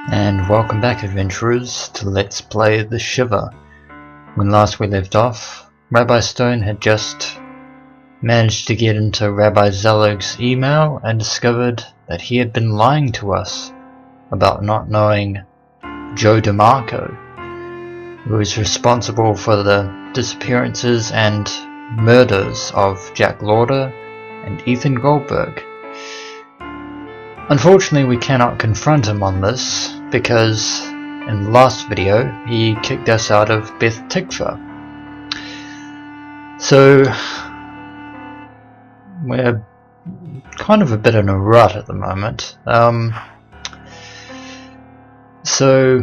And welcome back, adventurers, to Let's Play the Shivah. When last we left off, Rabbi Stone had just managed to get into Rabbi Zelig's email and discovered that he had been lying to us about not knowing Joe DeMarco, who was responsible for the disappearances and murders of Jack Lauder and Ethan Goldberg. Unfortunately, we cannot confront him on this because in the last video he kicked us out of Beth Tikvah. So we're kind of a bit in a rut at the moment. So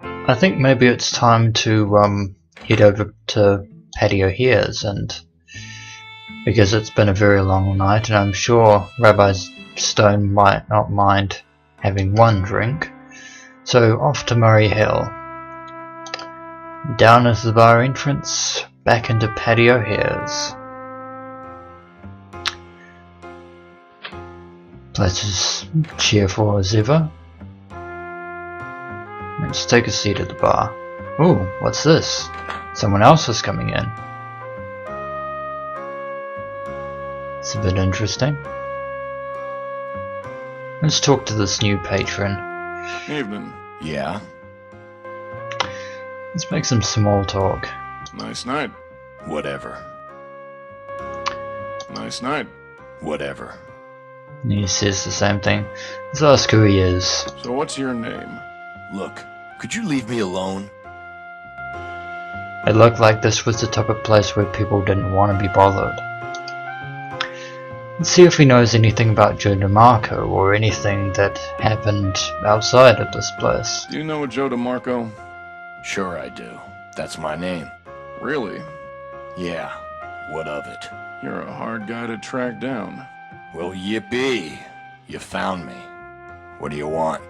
I think maybe it's time to head over to Paddy O'Hares, and because it's been a very long night and I'm sure Rabbi Stone might not mind having one drink. So off to Murray Hill, down at the bar entrance, back into Paddy O'Hares. Place is cheerful as ever. Let's take a seat at the bar. Ooh, what's this? Someone else is coming in. It's a bit interesting. Let's talk to this new patron. Evening. Yeah? Let's make some small talk. Nice night. Whatever. Nice night. Whatever. And he says the same thing. Let's ask who he is. So what's your name? Look, could you leave me alone? It looked like this was the type of place where people didn't want to be bothered. Let's see if he knows anything about Joe DeMarco or anything that happened outside of this place. Do you know a Joe DeMarco? Sure I do. That's my name. Really? Yeah. What of it? You're a hard guy to track down. Well, yippee. You found me. What do you want?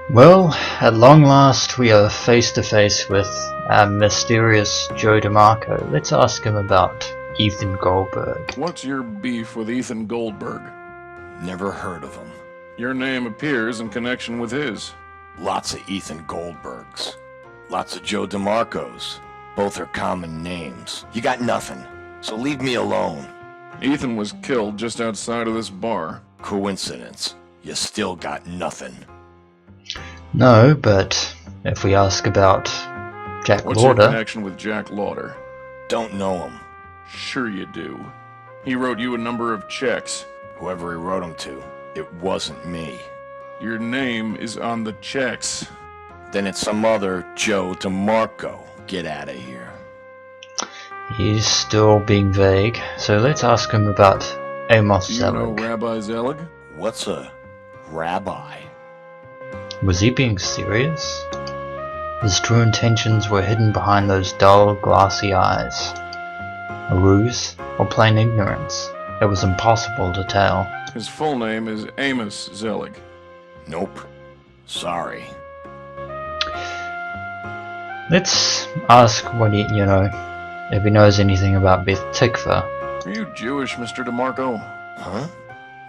Well, at long last we are face to face with our mysterious Joe DeMarco. Let's ask him about Ethan Goldberg. What's your beef with Ethan Goldberg? Never heard of him. Your name appears in connection with his. Lots of Ethan Goldbergs. Lots of Joe DeMarcos. Both are common names. You got nothing, so leave me alone. Ethan was killed just outside of this bar. Coincidence. You still got nothing. No, but if we ask about Jack What's your Lauder... connection with Jack Lauder? Don't know him. Sure you do. He wrote you a number of checks. Whoever he wrote them to, it wasn't me. Your name is on the checks. Then it's some other Joe DeMarco. Get out of here. He's still being vague, so let's ask him about Amos Do you know Zelig. Rabbi Zelig? What's a rabbi? Was he being serious? His true intentions were hidden behind those dull, glassy eyes. A ruse, or plain ignorance? It was impossible to tell. His full name is Amos Zelig. Nope. Sorry. Let's ask what he, if he knows anything about Beth Tikvah. Are you Jewish, Mr. DeMarco? Huh?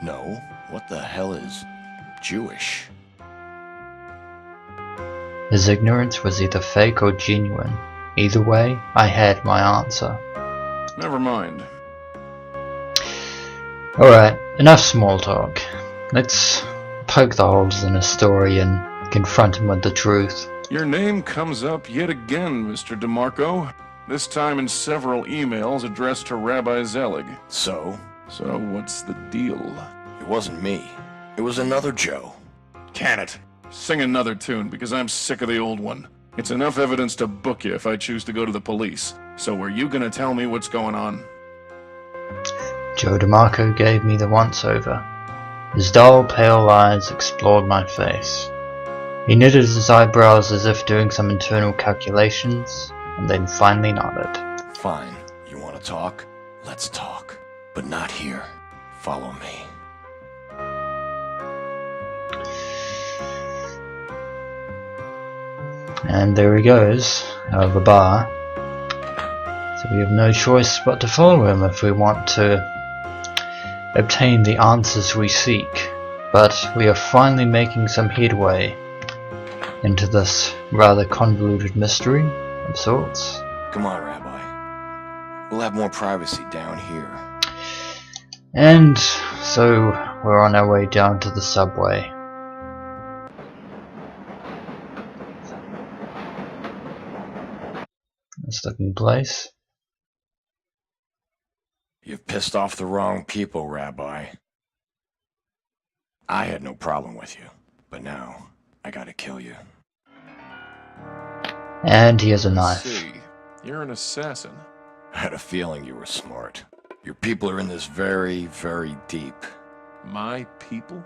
No. What the hell is Jewish? His ignorance was either fake or genuine. Either way, I had my answer. Never mind. Alright, enough small talk. Let's poke the holes in his story and confront him with the truth. Your name comes up yet again, Mr. DeMarco. This time in several emails addressed to Rabbi Zelig. So? So what's the deal? It wasn't me. It was another Joe. Can it? Sing another tune, because I'm sick of the old one. It's enough evidence to book you if I choose to go to the police. So are you gonna tell me what's going on? Joe DeMarco gave me the once-over. His dull, pale eyes explored my face. He knitted his eyebrows as if doing some internal calculations, and then finally nodded. Fine. You want to talk? Let's talk. But not here. Follow me. And there he goes, out of the bar. So we have no choice but to follow him if we want to obtain the answers we seek. but we are finally making some headway into this rather convoluted mystery of sorts. Come on, Rabbi. We'll have more privacy down here. And so we're on our way down to the subway. Nice looking place. You've pissed off the wrong people, Rabbi. I had no problem with you, but now I gotta kill you. And he has a Let's knife. see. You're an assassin. I had a feeling you were smart. Your people are in this very, very deep. My people?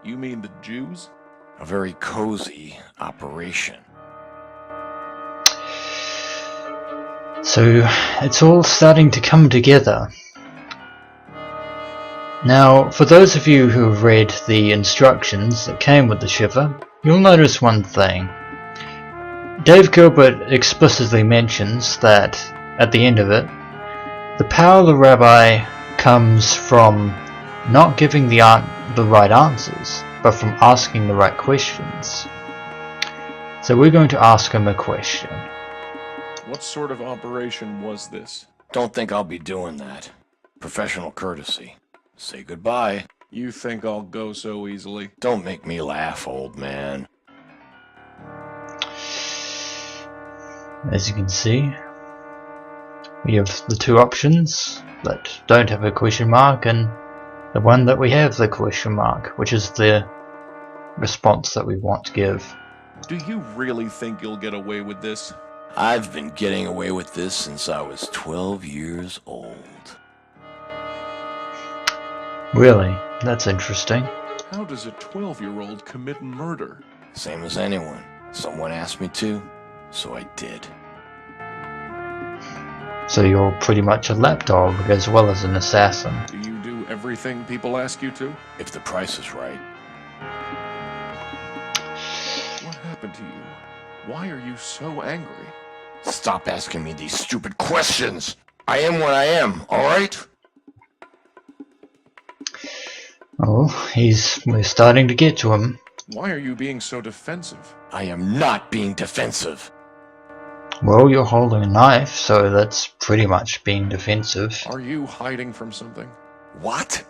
You mean the Jews? A very cozy operation. So it's all starting to come together. Now, for those of you who have read the instructions that came with the Shivah, you'll notice one thing. Dave Gilbert explicitly mentions that, at the end of it, the power of the rabbi comes from not giving the right answers, but from asking the right questions. So we're going to ask him a question. What sort of operation was this? Don't think I'll be doing that. Professional courtesy. Say goodbye. You think I'll go so easily? Don't make me laugh, old man. As you can see, we have the two options that don't have a question mark and the one that we have the question mark, which is the response that we want to give. Do you really think you'll get away with this? I've been getting away with this since I was 12 years old. Really? That's interesting. How does a 12-year-old commit murder? Same as anyone. Someone asked me to, so I did. So you're pretty much a lapdog as well as an assassin. Do you do everything people ask you to? If the price is right. What happened to you? Why are you so angry? Stop asking me these stupid questions! I am what I am, alright? Oh, we're starting to get to him. Why are you being so defensive? I am not being defensive. Well, you're holding a knife, so that's pretty much being defensive. Are you hiding from something? What?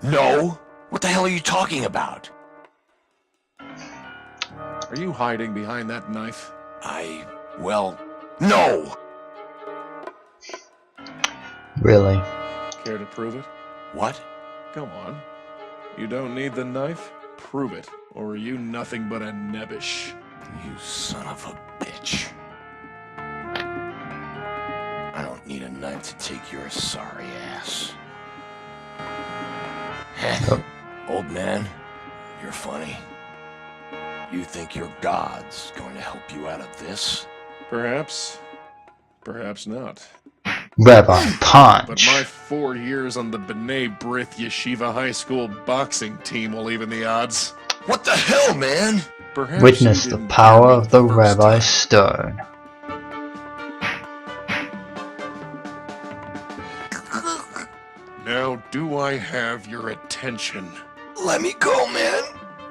No? What the hell are you talking about? Are you hiding behind that knife? Well, no! Really? Care to prove it? What? Come on. You don't need the knife? Prove it. Or are you nothing but a nebbish? You son of a bitch. I don't need a knife to take your sorry ass. Old man, you're funny. You think your God's going to help you out of this? Perhaps. Perhaps not. Rabbi Punch. But my 4 years on the B'nai B'rith Yeshiva High School boxing team will even the odds. What the hell, man? Perhaps Witness you the didn't power hear me of the first Rabbi time. Stone. Now, do I have your attention? Let me go, man.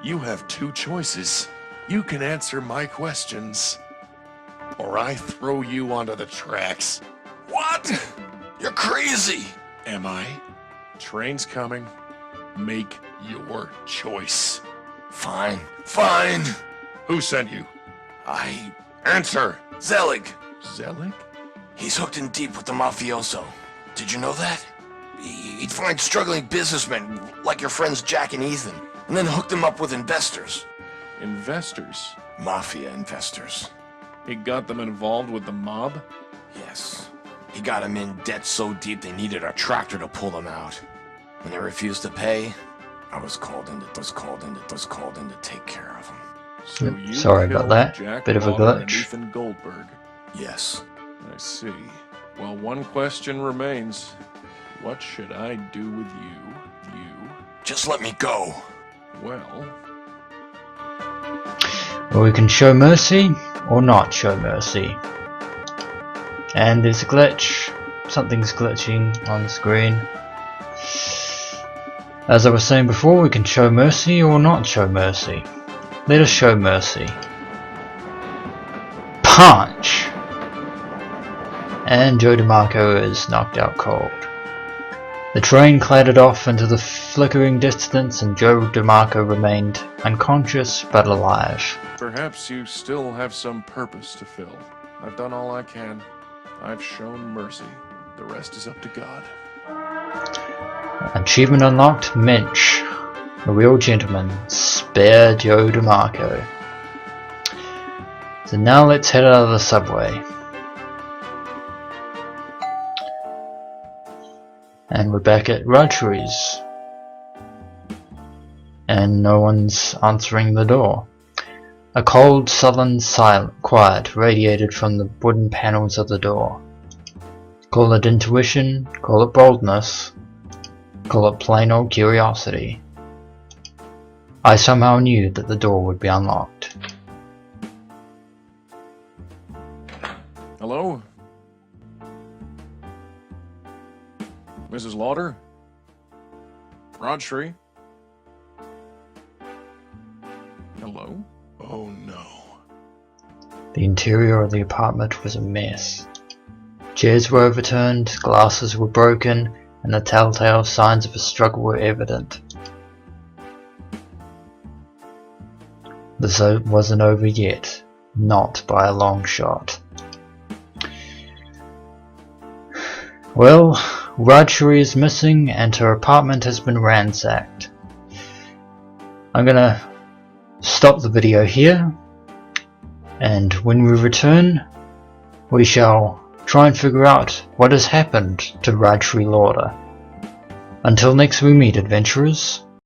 You have two choices. You can answer my questions, or I throw you onto the tracks. What? You're crazy. Am I? Train's coming. Make your choice. Fine. Fine. Who sent you? I... Answer! Zelig. Zelig? He's hooked in deep with the mafioso. Did you know that? He'd find struggling businessmen like your friends Jack and Ethan, and then hook them up with investors. Investors? Mafia investors. He got them involved with the mob? Yes. He got them in debt so deep they needed a tractor to pull them out. When they refused to pay, I was called in to take care of them. So you Sorry about killed that. Jack Bit of a Lawler and glitch. Ethan Goldberg. Yes. I see. Well, one question remains. What should I do with you? Just let me go. Well, Well, we can show mercy or not show mercy. And there's a glitch. Something's glitching on the screen. As I was saying before, we can show mercy or not show mercy. Let us show mercy. Punch! And Joe DeMarco is knocked out cold. The train clattered off into the flickering distance and Joe DeMarco remained unconscious but alive. Perhaps you still have some purpose to fill. I've done all I can. I've shown mercy. The rest is up to God. Achievement unlocked, Minch. A real gentleman. Spare Joe DeMarco. So now let's head out of the subway. And we're back at Rajshri's. And no one's answering the door. A cold, sullen quiet radiated from the wooden panels of the door. Call it intuition, call it boldness, call it plain old curiosity. I somehow knew that the door would be unlocked. Hello? Mrs. Lauder? Rajshri? Hello? Oh no. The interior of the apartment was a mess. Chairs were overturned, glasses were broken, and the telltale signs of a struggle were evident. This wasn't over yet, not by a long shot. Well, Rajshri is missing and her apartment has been ransacked. I'm gonna stop the video here, and when we return, we shall try and figure out what has happened to Rajshri Lauder. Until next we meet, adventurers.